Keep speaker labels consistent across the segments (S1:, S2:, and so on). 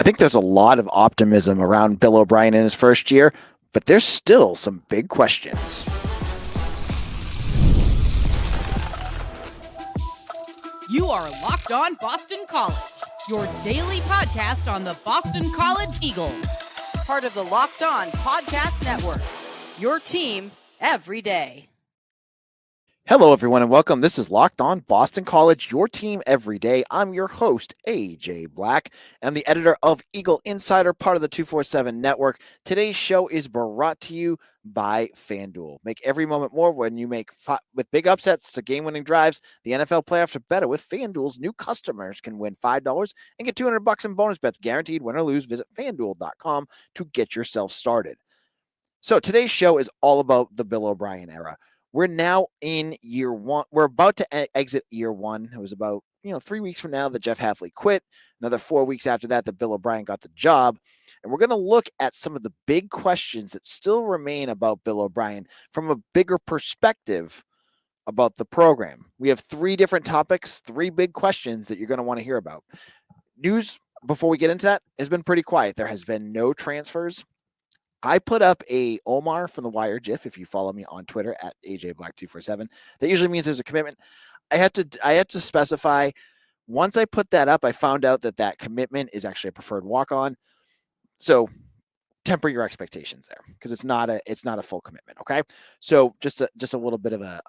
S1: I think there's a lot of optimism around Bill O'Brien in his first year, but there's still some big questions.
S2: You are Locked On Boston College, your daily podcast on the Boston College Eagles. Part of the Locked On Podcast Network, your team every day.
S1: Hello, everyone, and welcome. This is Locked On Boston College, your team every day. I'm your host, AJ Black. I'm the editor of Eagle Insider, part of the 247 Network. Today's show is brought to you by FanDuel. Make every moment more when you make with big upsets to game-winning drives. The NFL playoffs are better with FanDuel's new customers can win $5 and get $200 in bonus bets guaranteed. Win or lose, visit FanDuel.com to get yourself started. So today's show is all about the Bill O'Brien era. We're now in year one. We're about to exit year one. It was about 3 weeks from now that Jeff Hafley quit. Another 4 weeks after that Bill O'Brien got the job. And we're going to look at some of the big questions that still remain about Bill O'Brien from a bigger perspective about the program. We have 3 different topics, 3 big questions that you're going to want to hear about. News, before we get into that, has been pretty quiet. There has been no transfers. I put up a Omar from the Wire GIF, if you follow me on Twitter at AJBlack247. That usually means there's a commitment. I had to specify. Once I put that up, I found out that commitment is actually a preferred walk-on. So temper your expectations there, because it's not a full commitment. Okay, so just a little bit of a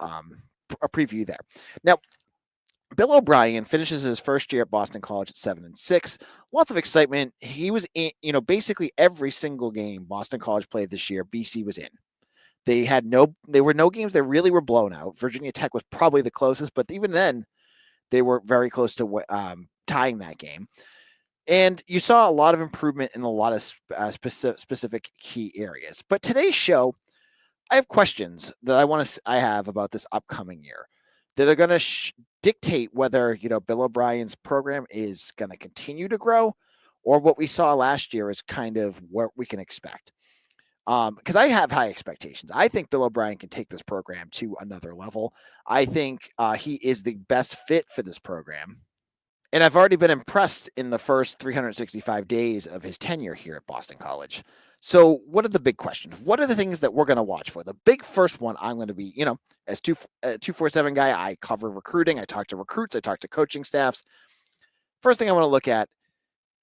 S1: preview there. Now, Bill O'Brien finishes his first year at Boston College at 7-6. Lots of excitement. He was in, basically every single game Boston College played this year, BC was in. There were no games that really were blown out. Virginia Tech was probably the closest, but even then, they were very close to tying that game. And you saw a lot of improvement in a lot of specific key areas. But today's show, I have questions that I have about this upcoming year that are going to dictate whether, Bill O'Brien's program is going to continue to grow, or what we saw last year is kind of what we can expect. Because I have high expectations. I think Bill O'Brien can take this program to another level. I think he is the best fit for this program. And I've already been impressed in the first 365 days of his tenure here at Boston College. So what are the big questions? What are the things that we're going to watch for? The big first one, I'm going to be, as 247 guy, I cover recruiting. I talk to recruits. I talk to coaching staffs. First thing I want to look at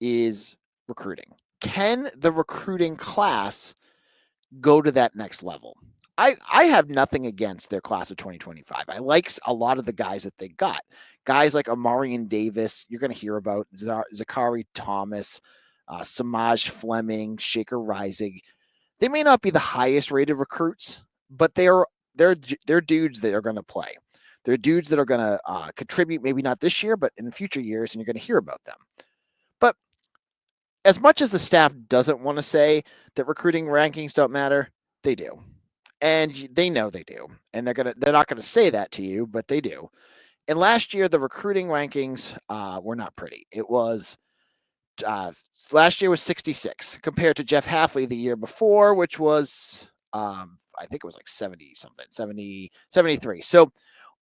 S1: is recruiting. Can the recruiting class go to that next level? I have nothing against their class of 2025. I like a lot of the guys that they got. Guys like Amarian Davis, you're going to hear about, Zachary Thomas, Samaj Fleming, Shaker Rising. They may not be the highest rated recruits, but they're dudes that are going to play. They're dudes that are going to contribute, maybe not this year, but in future years, and you're going to hear about them. But as much as the staff doesn't want to say that recruiting rankings don't matter, they do. And they know they do. And they're not going to say that to you, but they do. And last year, the recruiting rankings were not pretty. It was last year was 66 compared to Jeff Hafley the year before, which was I think it was like 70 something, 70, 73. So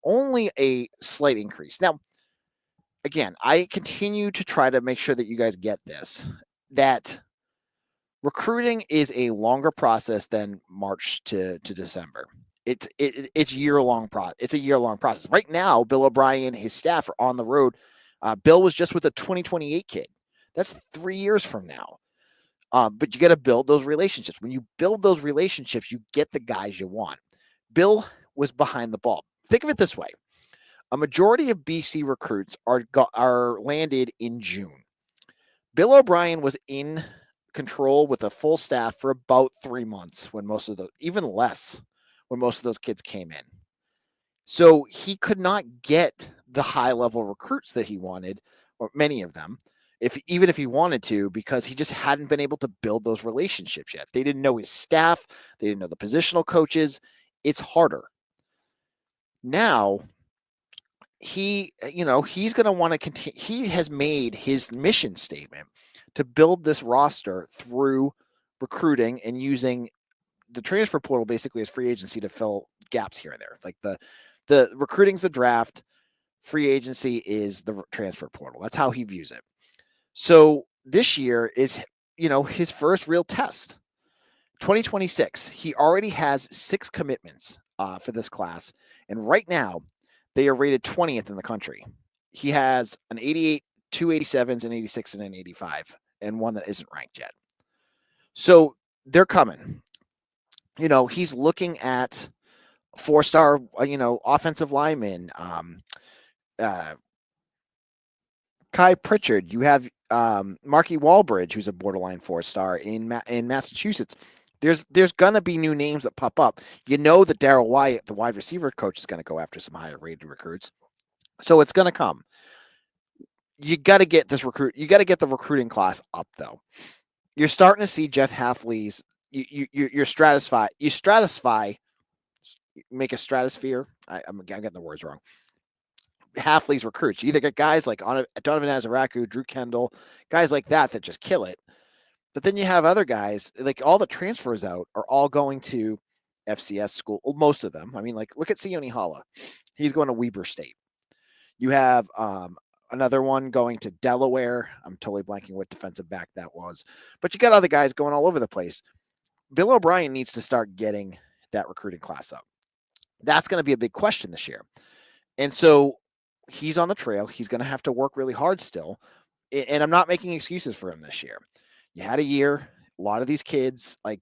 S1: only a slight increase. Now, again, I continue to try to make sure that you guys get this, that recruiting is a longer process than March to December. It's year-long It's a year-long process. Right now, Bill O'Brien and his staff are on the road. Bill was just with a 2028 kid. That's 3 years from now. But you got to build those relationships. When you build those relationships, you get the guys you want. Bill was behind the ball. Think of it this way. A majority of BC recruits are landed in June. Bill O'Brien was in control with a full staff for about 3 months, when most of those, even less, when most of those kids came in. So he could not get the high level recruits that he wanted, or many of them, even if he wanted to, because he just hadn't been able to build those relationships yet. They didn't know his staff. They didn't know the positional coaches. It's harder. Now, he's going to want to continue. He has made his mission statement to build this roster through recruiting and using the transfer portal basically as free agency to fill gaps here and there. Like the recruiting's the draft, free agency is the transfer portal. That's how he views it. So this year is, his first real test. 2026, he already has 6 commitments for this class. And right now, they are rated 20th in the country. He has an 88, 287s, an 86, and an 85, and one that isn't ranked yet. So they're coming. He's looking at 4-star, offensive linemen. Uh, Kai Pritchard. You have Marky Walbridge, who's a borderline 4-star in Massachusetts. There's gonna be new names that pop up. That Darryl Wyatt, the wide receiver coach, is gonna go after some higher rated recruits. So it's gonna come. You got to get this recruit. You got to get the recruiting class up, though. You're starting to see Jeff Halfley's. You're stratify. You stratify. Make a stratosphere. I'm getting the words wrong. Halfley's recruits. You either get guys like Donovan Ezeiruaku, Drew Kendall, guys like that just kill it. But then you have other guys, like all the transfers out are all going to FCS school. Well, most of them. I mean, like, look at Sione Hala. He's going to Weber State. You have another one going to Delaware. I'm totally blanking what defensive back that was. But you got other guys going all over the place. Bill O'Brien needs to start getting that recruiting class up. That's going to be a big question this year. And so he's on the trail. He's going to have to work really hard still. And I'm not making excuses for him this year. You had a year. A lot of these kids, like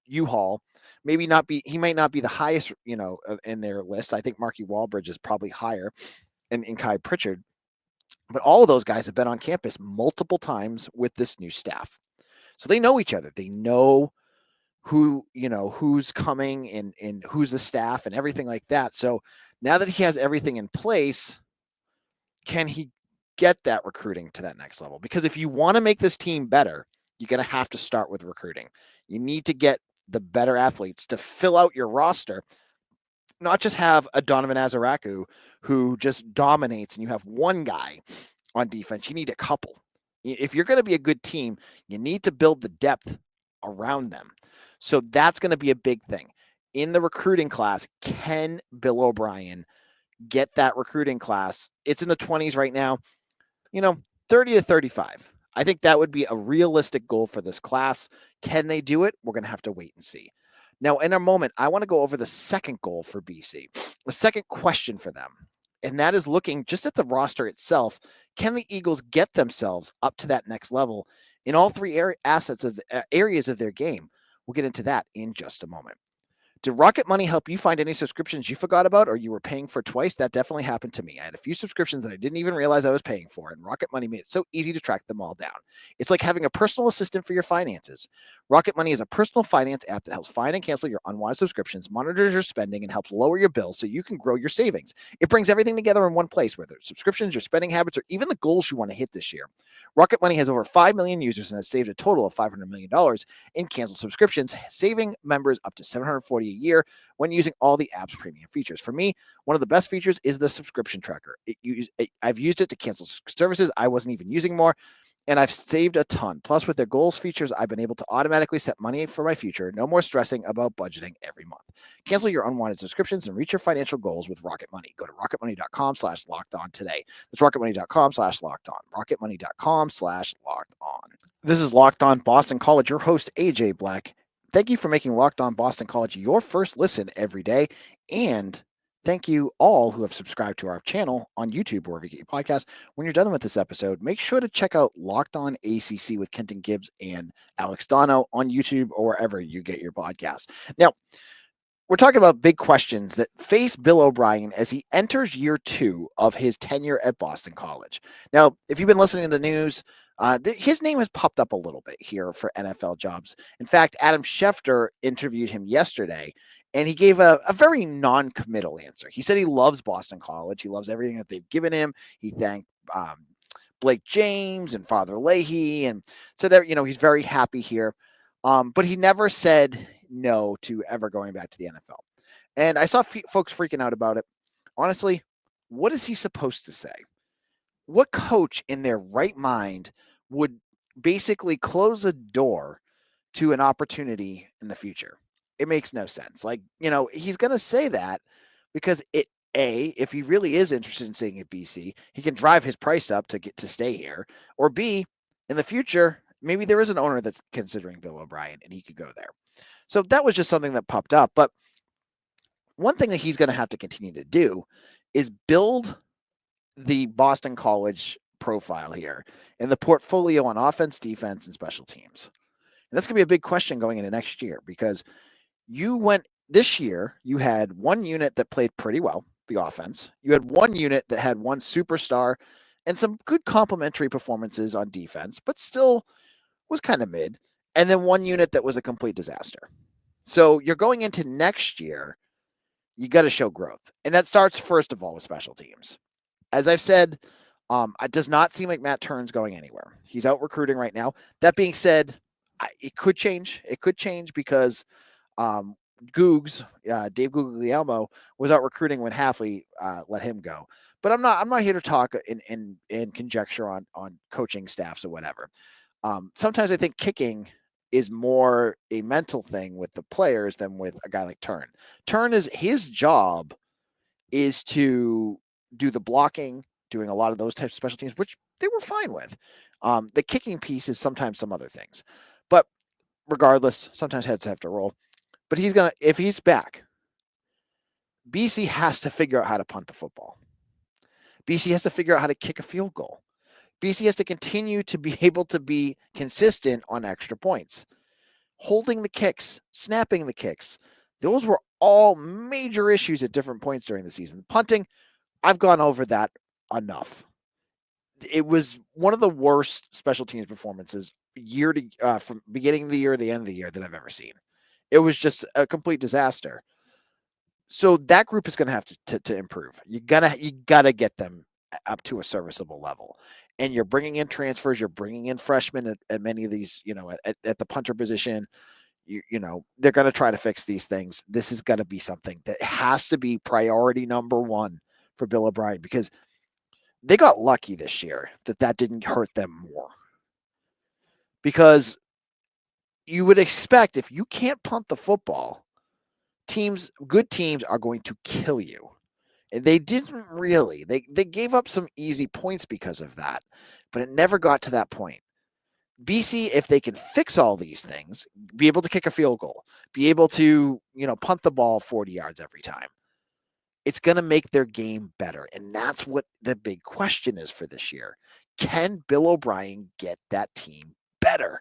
S1: U-Haul, he might not be the highest, in their list. I think Marky Walbridge is probably higher, and Kai Pritchard. But all of those guys have been on campus multiple times with this new staff. So they know each other. They know who's coming and who's the staff and everything like that. So now that he has everything in place, can he get that recruiting to that next level? Because if you want to make this team better, you're going to have to start with recruiting. You need to get the better athletes to fill out your roster, not just have a Donovan Ezeiruaku who just dominates and you have one guy on defense. You need a couple. If you're going to be a good team, you need to build the depth around them. So that's going to be a big thing. In the recruiting class, can Bill O'Brien get that recruiting class? It's in the 20s right now, 30 to 35. I think that would be a realistic goal for this class. Can they do it? We're going to have to wait and see. Now, in a moment, I want to go over the second goal for BC, the second question for them. And that is looking just at the roster itself. Can the Eagles get themselves up to that next level in all 3 areas of their game? We'll get into that in just a moment. Did Rocket Money help you find any subscriptions you forgot about or you were paying for twice? That definitely happened to me. I had a few subscriptions that I didn't even realize I was paying for, and Rocket Money made it so easy to track them all down. It's like having a personal assistant for your finances. Rocket Money is a personal finance app that helps find and cancel your unwanted subscriptions, monitors your spending, and helps lower your bills so you can grow your savings. It brings everything together in one place, whether it's subscriptions, your spending habits, or even the goals you want to hit this year. Rocket Money has over 5 million users and has saved a total of $500 million in canceled subscriptions, saving members up to $740 a year when using all the app's premium features. For me, one of the best features is the subscription tracker. I've used it to cancel services I wasn't even using more, and I've saved a ton. Plus, with their goals features, I've been able to automatically set money for my future. No more stressing about budgeting every month. Cancel your unwanted subscriptions and reach your financial goals with Rocket Money. Go to rocketmoney.com/lockedon today. That's rocketmoney.com/lockedon. rocketmoney.com/lockedon. This is Locked On Boston College, your host, AJ Black. Thank you for making Locked On Boston College your first listen every day. And thank you all who have subscribed to our channel on YouTube or wherever you get your podcast. When you're done with this episode, make sure to check out Locked On ACC with Kenton Gibbs and Alex Dono on YouTube or wherever you get your podcast. Now, we're talking about big questions that face Bill O'Brien as he enters year 2 of his tenure at Boston College. Now, if you've been listening to the news, his name has popped up a little bit here for NFL jobs. In fact, Adam Schefter interviewed him yesterday, and he gave a very non-committal answer. He said he loves Boston College. He loves everything that they've given him. He thanked Blake James and Father Leahy and said that, he's very happy here. But he never said no to ever going back to the NFL. And I saw folks freaking out about it. Honestly, what is he supposed to say? What coach in their right mind would basically close a door to an opportunity in the future? It makes no sense. He's going to say that because if he really is interested in staying at BC, he can drive his price up to get to stay here, or B, In the future, maybe there is an owner that's considering Bill O'Brien and he could go there. So that was just something that popped up. But one thing that he's going to have to continue to do is build the Boston College profile here and the portfolio on offense, defense, and special teams. And that's going to be a big question going into next year because this year, you had one unit that played pretty well, the offense. You had one unit that had one superstar and some good complementary performances on defense, but still was kind of mid. And then one unit that was a complete disaster. So you're going into next year, you got to show growth. And that starts, first of all, with special teams. As I've said, it does not seem like Matt Turner's going anywhere. He's out recruiting right now. That being said, it could change. It could change because Googs, Dave Guglielmo, was out recruiting when Halfley let him go. But I'm not here to talk in conjecture on coaching staffs or whatever. Sometimes I think kicking is more a mental thing with the players than with a guy like Turn. Turn is his job is to do the blocking, doing a lot of those types of special teams, which they were fine with. The kicking piece is sometimes some other things, but regardless, sometimes heads have to roll. But if he's back, BC has to figure out how to punt the football. BC has to figure out how to kick a field goal. BC has to continue to be able to be consistent on extra points. Holding the kicks, snapping the kicks, those were all major issues at different points during the season. Punting, I've gone over that enough. It was one of the worst special teams performances from beginning of the year to the end of the year that I've ever seen. It was just a complete disaster. So that group is going to have to improve. You gotta get them up to a serviceable level. And you're bringing in transfers. You're bringing in freshmen at many of these. At the punter position. They're going to try to fix these things. This is going to be something that has to be priority number one for Bill O'Brien because they got lucky this year that didn't hurt them more. Because you would expect if you can't punt the football, good teams are going to kill you. And they didn't really. They gave up some easy points because of that, but it never got to that point. BC, if they can fix all these things, be able to kick a field goal, be able to, punt the ball 40 yards every time, it's going to make their game better. And that's what the big question is for this year. Can Bill O'Brien get that team better?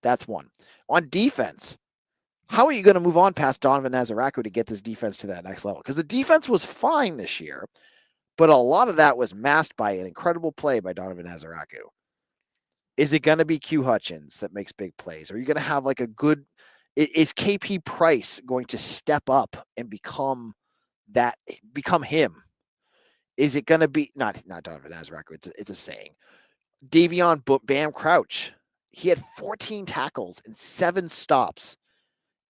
S1: That's one. On defense, how are you going to move on past Donovan Ezeiruaku to get this defense to that next level? Because the defense was fine this year, but a lot of that was masked by an incredible play by Donovan Ezeiruaku. Is it going to be Q Hutchins that makes big plays? Are you going to have like is KP Price going to step up and become him? Is it going to be not Donovan Ezeiruaku? It's a saying. Davion Bam Crouch. He had 14 tackles and 7 stops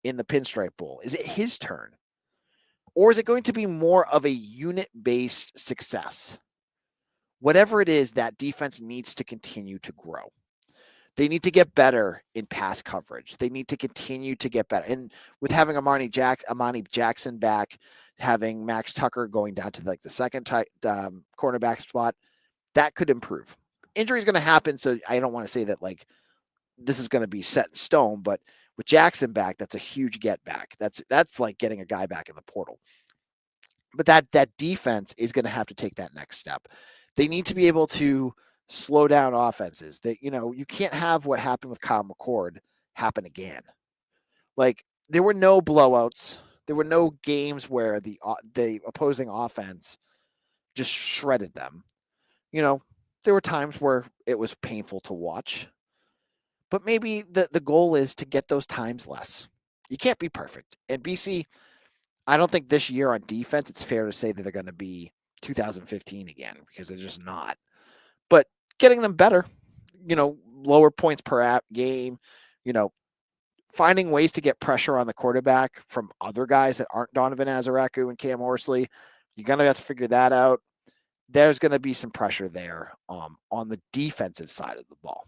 S1: in the Pinstripe Bowl. Is it his turn? Or is it going to be more of a unit-based success? Whatever it is, that defense needs to continue to grow. They need to get better in pass coverage. They need to continue to get better. And with having Amani Jackson back, having Max Tucker going down to like the second cornerback spot, that could improve. Injury is going to happen, so I don't want to say that like this is going to be set in stone, but with Jackson back, that's a huge get back. That's like getting a guy back in the portal. But that defense is going to have to take that next step. They need to be able to slow down offenses. That you can't have what happened with Kyle McCord happen again. Like there were no blowouts. There were no games where the opposing offense just shredded them. There were times where it was painful to watch. But maybe the goal is to get those times less. You can't be perfect. And BC, I don't think this year on defense, it's fair to say that they're going to be 2015 again because they're just not. But getting them better, lower points per game, finding ways to get pressure on the quarterback from other guys that aren't Donovan Ezeiruaku and Cam Horsley. You're going to have to figure that out. There's going to be some pressure there on the defensive side of the ball.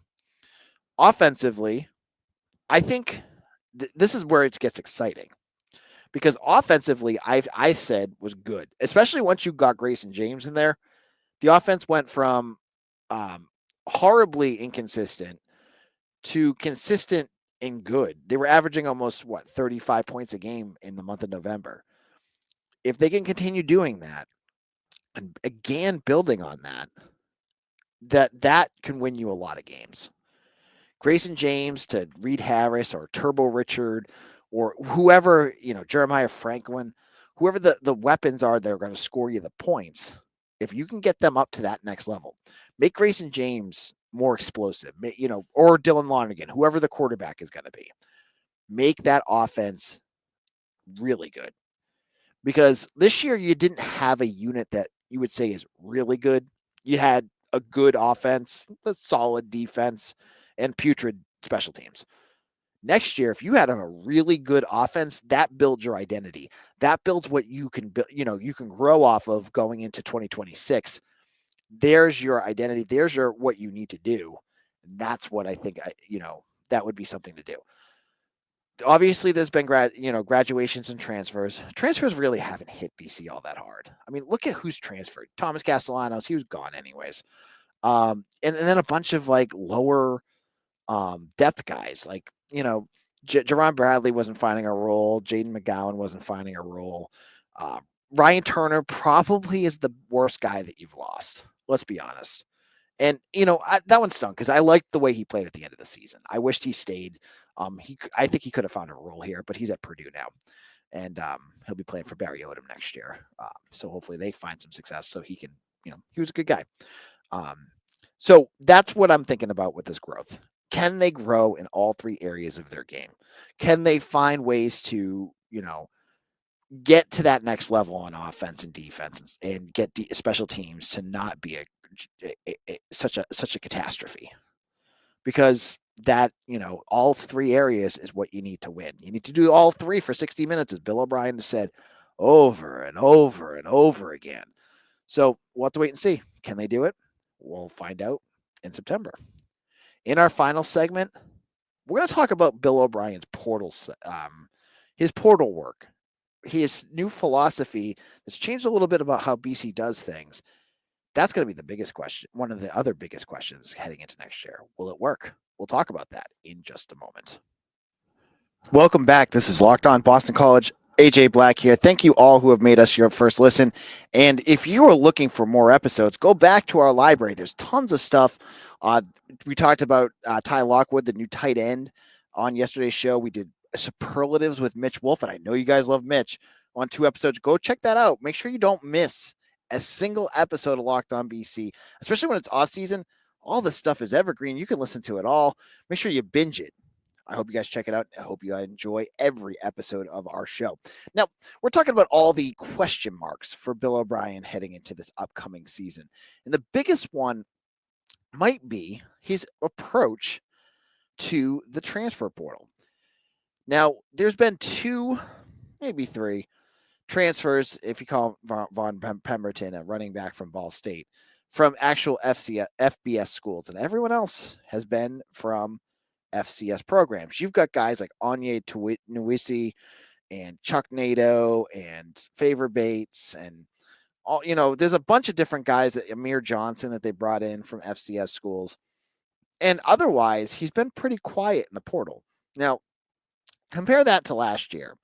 S1: Offensively, I think this is where it gets exciting because offensively, I said was good, especially once you got Grayson James in there. The offense went from horribly inconsistent to consistent and good. They were averaging almost 35 points a game in the month of November. If they can continue doing that and again building on that, that can win you a lot of games. Grayson James to Reed Harris or Turbo Richard or whoever, Jeremiah Franklin, whoever the weapons are that are going to score you the points, if you can get them up to that next level, make Grayson James more explosive, or Dylan Lonergan, whoever the quarterback is going to be, make that offense really good. Because this year you didn't have a unit that you would say is really good. You had a good offense, a solid defense, and putrid special teams. Next year, if you had a really good offense, that builds your identity. That builds what you can build, you can grow off of going into 2026. There's your identity. There's what you need to do. That's what I think that would be something to do. Obviously, there's been graduations and transfers. Transfers really haven't hit BC all that hard. I mean, look at who's transferred. Thomas Castellanos, he was gone anyways. And then a bunch of like lower depth guys, like Jerron Bradley wasn't finding a role. Jaden McGowan wasn't finding a role. Ryan Turner probably is the worst guy that you've lost. Let's be honest. And that one stunk because I liked the way he played at the end of the season. I wished he stayed. I think he could have found a role here, but he's at Purdue now, and he'll be playing for Barry Odom next year. So hopefully they find some success so he can. He was a good guy. So that's what I'm thinking about with this growth. Can they grow in all three areas of their game? Can they find ways to get to that next level on offense and defense and get special teams to not be such a catastrophe? Because that, all three areas is what you need to win. You need to do all three for 60 minutes, as Bill O'Brien has said over and over and over again. So we'll have to wait and see. Can they do it? We'll find out in September. In our final segment, we're going to talk about Bill O'Brien's his portal work, his new philosophy that's changed a little bit about how BC does things. That's going to be the biggest question, one of the other biggest questions heading into next year. Will it work? We'll talk about that in just a moment. Welcome back. This is Locked On Boston College. AJ Black here. Thank you all who have made us your first listen. And if you are looking for more episodes, go back to our library. There's tons of stuff. We talked about Ty Lockwood, the new tight end, on yesterday's show. We did superlatives with Mitch Wolf, and I know you guys love Mitch, on 2 episodes. Go check that out. Make sure you don't miss a single episode of Locked On BC, especially when it's off season. All this stuff is evergreen. You can listen to it all. Make sure you binge it. I hope you guys check it out. I hope you enjoy every episode of our show. Now, we're talking about all the question marks for Bill O'Brien heading into this upcoming season. And the biggest one might be his approach to the transfer portal. Now, there's been 2, maybe 3 transfers, if you call Von Pemberton, a running back from Ball State, from actual FBS schools. And everyone else has been from FCS programs. You've got guys like Anye Nwisi and Chuck Nato and Favor Bates and all, there's a bunch of different guys, Amir Johnson, that they brought in from FCS schools. And otherwise, he's been pretty quiet in the portal. Now, compare that to last year.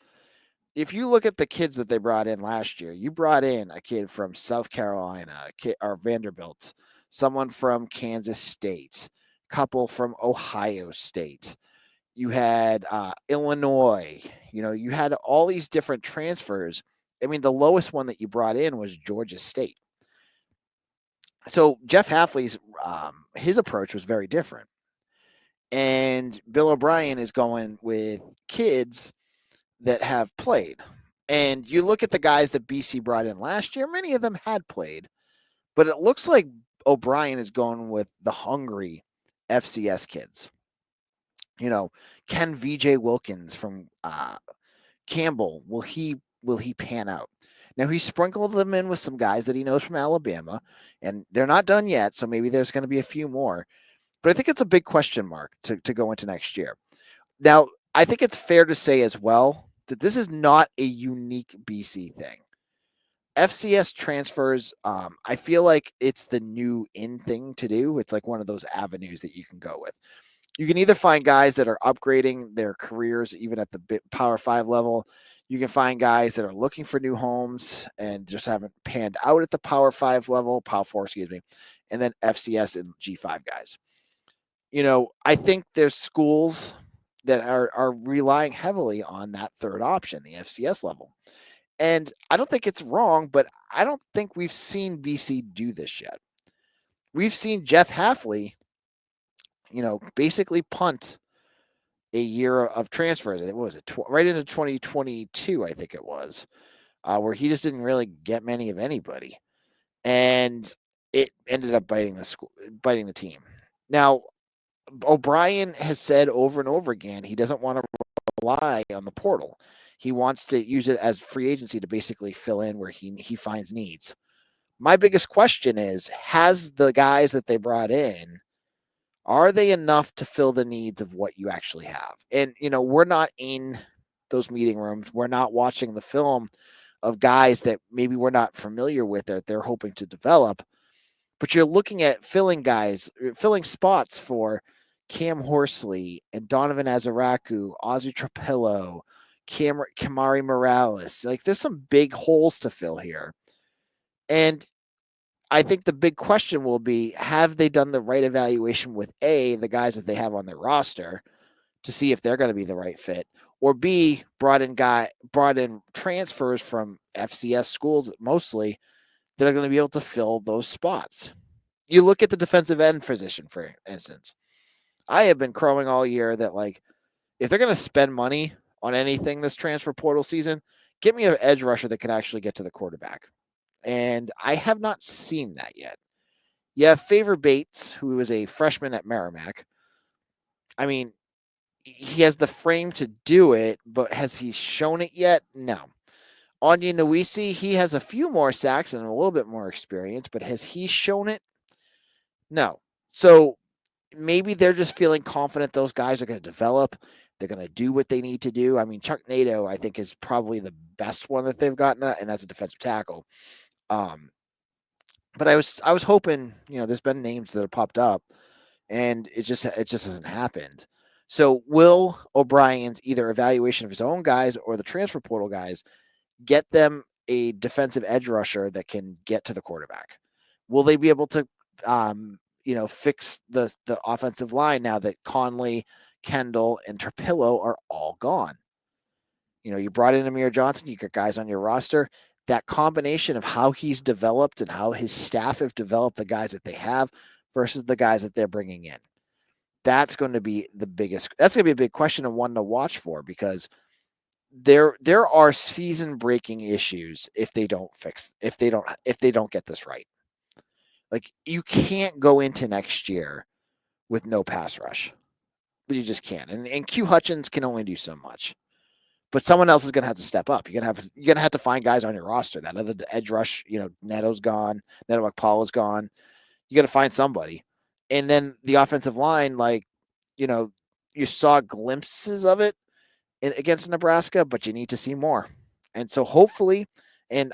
S1: If you look at the kids that they brought in last year, you brought in a kid from South Carolina, or Vanderbilt, someone from Kansas State, couple from Ohio State. You had Illinois. You had all these different transfers. I mean, the lowest one that you brought in was Georgia State. So Jeff Hafley's his approach was very different. And Bill O'Brien is going with kids that have played. And you look at the guys that BC brought in last year, many of them had played. But it looks like O'Brien is going with the hungry FCS kids. Can VJ Wilkins from Campbell, will he pan out? Now, he sprinkled them in with some guys that he knows from Alabama, and they're not done yet, so maybe there's going to be a few more. But I think it's a big question mark to go into next year. Now, I think it's fair to say as well that this is not a unique BC thing. FCS transfers, I feel like it's the new in thing to do. It's like one of those avenues that you can go with. You can either find guys that are upgrading their careers even at the Power 5 level. You can find guys that are looking for new homes and just haven't panned out at the Power 5 level, Power 4, excuse me, and then FCS and G5 guys. I think there's schools that are relying heavily on that third option, the FCS level. And I don't think it's wrong, but I don't think we've seen BC do this yet. We've seen Jeff Halfley, basically punt a year of transfers. What was it? Right into 2022, I think it was, where he just didn't really get many of anybody, and it ended up biting the team. Now, O'Brien has said over and over again he doesn't want to rely on the portal. He wants to use it as free agency to basically fill in where he finds needs. My biggest question is, has the guys that they brought in, are they enough to fill the needs of what you actually have? And, we're not in those meeting rooms. We're not watching the film of guys that maybe we're not familiar with that they're hoping to develop. But you're looking at filling spots for Cam Horsley and Donovan Ezeiruaku, Ozzy Trapillo, Kamari Morales. Like, there's some big holes to fill here. And I think the big question will be, have they done the right evaluation with A, the guys that they have on their roster to see if they're going to be the right fit, or B, brought in transfers from FCS schools mostly that are going to be able to fill those spots. You look at the defensive end position, for instance. I have been crowing all year that, like, if they're going to spend money on anything this transfer portal season, get me an edge rusher that can actually get to the quarterback. And I have not seen that yet. You have Favor Bates, who is a freshman at Merrimack. I mean, he has the frame to do it, but has he shown it yet? No. Anya Nwisi, he has a few more sacks and a little bit more experience, but has he shown it? No. So maybe they're just feeling confident those guys are going to develop. They're going to do what they need to do. I mean, Chuck Nato, I think, is probably the best one that they've gotten, and that's a defensive tackle. But I was hoping, there's been names that have popped up, and it just hasn't happened. So will O'Brien's either evaluation of his own guys or the transfer portal guys get them a defensive edge rusher that can get to the quarterback? Will they be able to, fix the offensive line now that Conley, Kendall, and Trapillo are all gone? You brought in Amir Johnson. You got guys on your roster. That combination of how he's developed and how his staff have developed the guys that they have versus the guys that they're bringing in. That's going to be that's going to be a big question and one to watch for, because there are season breaking issues if they don't get this right. Like, you can't go into next year with no pass rush. You just can't. And Q Hutchins can only do so much. But someone else is going to have to step up. You're going to have to find guys on your roster. That other edge rush, Neto's gone. Neto Akpala's gone. You got to find somebody. And then the offensive line, you saw glimpses of it against Nebraska, but you need to see more. And so hopefully, and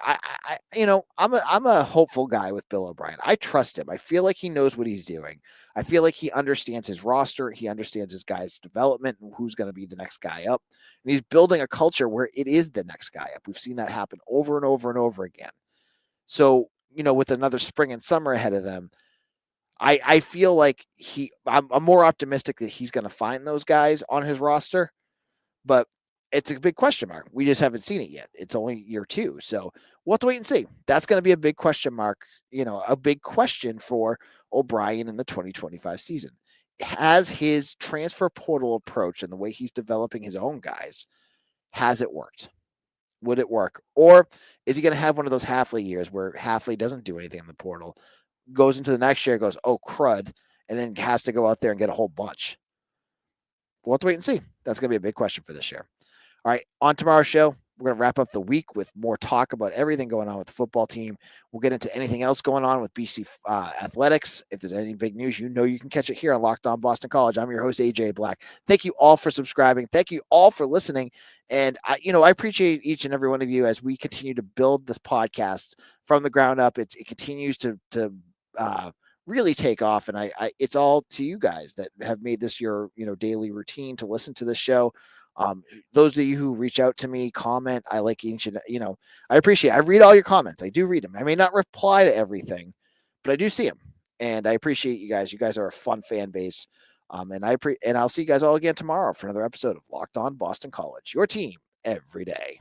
S1: I'm a hopeful guy with Bill O'Brien. I trust him. I feel like he knows what he's doing. I feel like he understands his roster. He understands his guys' development and who's going to be the next guy up. And he's building a culture where it is the next guy up. We've seen that happen over and over and over again. So, with another spring and summer ahead of them, I feel like I'm more optimistic that he's going to find those guys on his roster, but it's a big question mark. We just haven't seen it yet. It's only year 2. So we'll have to wait and see. That's going to be a big question mark, a big question for O'Brien in the 2025 season. Has his transfer portal approach and the way he's developing his own guys, has it worked? Would it work? Or is he going to have one of those Halfley years where Halfley doesn't do anything in the portal, goes into the next year, goes, oh, crud, and then has to go out there and get a whole bunch? We'll have to wait and see. That's going to be a big question for this year. All right, on tomorrow's show, we're going to wrap up the week with more talk about everything going on with the football team. We'll get into anything else going on with BC athletics. If there's any big news, you can catch it here on Locked On Boston College. I'm your host, AJ Black. Thank you all for subscribing. Thank you all for listening. And I appreciate each and every one of you as we continue to build this podcast from the ground up. It continues to really take off, and I it's all to you guys that have made this your daily routine to listen to this show. Those of you who reach out to me, comment, I like each and I appreciate. I read all your comments. I do read them. I may not reply to everything, but I do see them, and I appreciate you guys. You guys are a fun fan base. And I'll see you guys all again tomorrow for another episode of Locked On Boston College, your team every day.